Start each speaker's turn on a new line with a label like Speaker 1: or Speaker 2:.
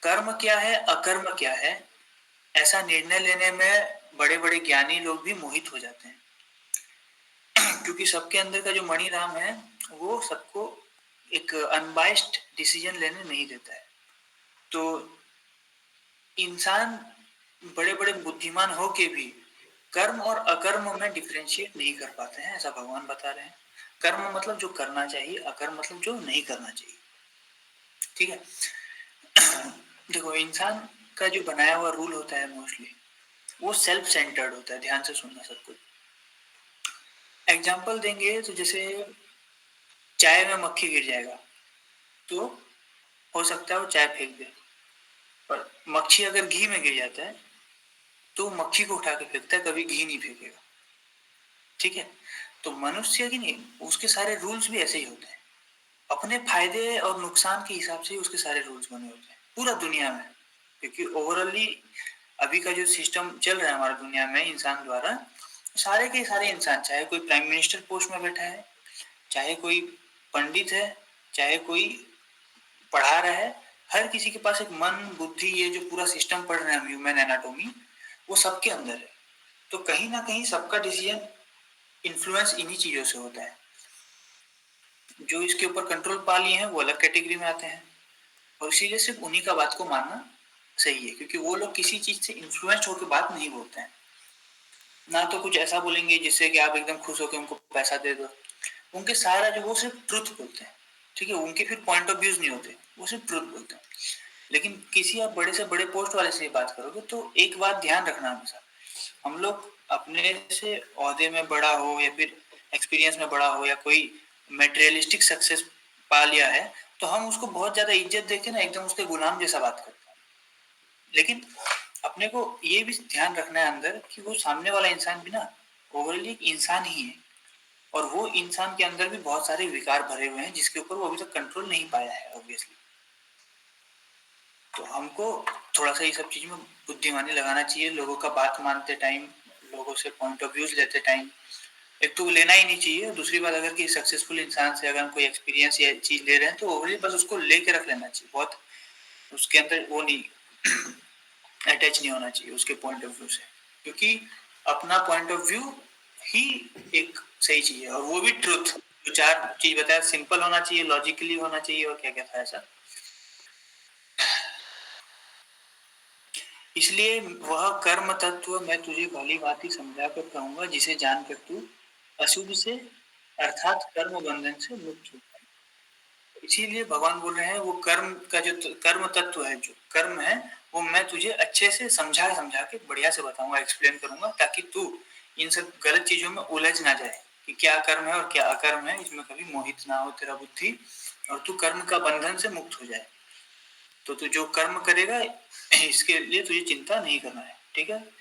Speaker 1: कर्म क्या है, अकर्म क्या है, ऐसा निर्णय लेने में बड़े-बड़े ज्ञानी लोग भी मोहित हो जाते हैं। क्योंकि सबके अंदर का जो मणिराम है, वो सबको एक अनबायस्ड डिसीजन लेने नहीं देता है। तो इंसान बड़े-बड़े बुद्धिमान हो के भी कर्म और अकर्म में डिफरेंशिएट नहीं कर पाते हैं, ऐसा भगवान बता रहे हैं। कर्म मतलब जो करना चाहिए, अकर्म मतलब जो नहीं करना चाहिए। ठीक है? देखो, इंसान का जो बनाया हुआ रूल होता है मोस्टली, वो सेल्फ सेंटर्ड होता है। ध्यान से सुनना सब कुछ। एग्जाम्पल देंगे तो जैसे चाय में मक्खी गिर जाएगा, तो हो सकता है वो चाय फेंक दे। पर मक्खी अगर घी में गिर जाता है, तो मक्खी को उठा के फेंकता है, कभी घी नहीं फेंकेगा। ठीक है? तो मनुष्य की नहीं, उसके सारे रूल्स भी ऐसे ही होते हैं। अपने फायदे और नुकसान के हिसाब से ही उसके सारे रूल्स बने होते हैं पूरा दुनिया में। क्योंकि ओवरऑली अभी का जो सिस्टम चल रहा है हमारी दुनिया में इंसान द्वारा, सारे के सारे इंसान, चाहे कोई प्राइम मिनिस्टर पोस्ट में बैठा है, चाहे कोई पंडित है, चाहे कोई पढ़ा रहा है, हर किसी के पास एक मन, बुद्धि, ये जो पूरा सिस्टम पढ़ रहे हैं हम, ह्यूमन एनाटॉमी, वो सबके अंदर है। तो कहीं ना कहीं सबका डिसीजन इन्फ्लुएंस इन्हीं चीजों से होता है। जो इसके ऊपर कंट्रोल पा लिए हैं वो अलग कैटेगरी में आते हैं, और इसीलिए सिर्फ उन्हीं का बात को मानना सही है, क्योंकि वो लोग किसी चीज से इन्फ्लुएंस होकर बात नहीं बोलते हैं। ना तो कुछ ऐसा बोलेंगे जिससे कि आप एकदम खुश होकर उनको पैसा दे दो। उनके सारा जो, वो सिर्फ ट्रुथ बोलते हैं। ठीक है? उनके फिर पॉइंट ऑफ व्यूज नहीं होते, वो सिर्फ ट्रुथ बोलते हैं। लेकिन किसी आप बड़े से बड़े पोस्ट वाले से बात करोगे तो एक बात ध्यान रखना हमेशा, हम लोग अपने से ओहदे में बड़ा हो या फिर एक्सपीरियंस में बड़ा हो या कोई मेटेरियलिस्टिक सक्सेस पा लिया है, तो हम उसको बहुत ज्यादा इज्जत देके ना एकदम उसके गुलाम जैसा बात करते हैं। लेकिन अपने को ये भी ध्यान रखना है अंदर कि वो सामने वाला इंसान भी ना ओवरऑली एक इंसान ही है, और वो इंसान के अंदर भी बहुत सारे विकार भरे हुए हैं जिसके ऊपर वो अभी तक कंट्रोल नहीं पाया है ऑब्वियसली। तो हमको थोड़ा सा ये सब चीज में बुद्धिमानी लगाना चाहिए, लोगों का बात मानते टाइम, लोगों से पॉइंट ऑफ व्यूज लेते टाइम। एक तो लेना ही नहीं चाहिए, दूसरी बात, अगर किसी सक्सेसफुल इंसान से अगर हम कोई एक्सपीरियंस या चीज ले रहे हैं तो ओवरली बस उसको लेके रख लेना चाहिए, बहुत उसके अंदर वो नहीं अटैच नहीं होना चाहिए उसके पॉइंट ऑफ व्यू से। क्योंकि अपना पॉइंट ऑफ व्यू ही एक सही चीज है, और वो भी ट्रुथ। जो चार चीज बताया, सिंपल होना चाहिए, लॉजिकली होना चाहिए, और क्या क्या था ऐसा। इसलिए वह कर्म तत्व मैं तुझे भली भांति समझा कर कहूंगा, जिसे जानकर तू अशुभ से अर्थात कर्म बंधन से मुक्त हो। इसीलिए भगवान बोल रहे हैं वो कर्म का जो कर्म तत्व है, जो कर्म है, वो मैं तुझे अच्छे से समझा समझा के बढ़िया से बताऊंगा, एक्सप्लेन करूंगा, ताकि तू इन सब गलत चीजों में उलझ ना जाए कि क्या कर्म है और क्या अकर्म है, इसमें कभी मोहित ना हो तेरा बुद्धि, और तू कर्म का बंधन से मुक्त हो जाए। तो तू जो कर्म करेगा, इसके लिए तुझे चिंता नहीं करना है। ठीक है?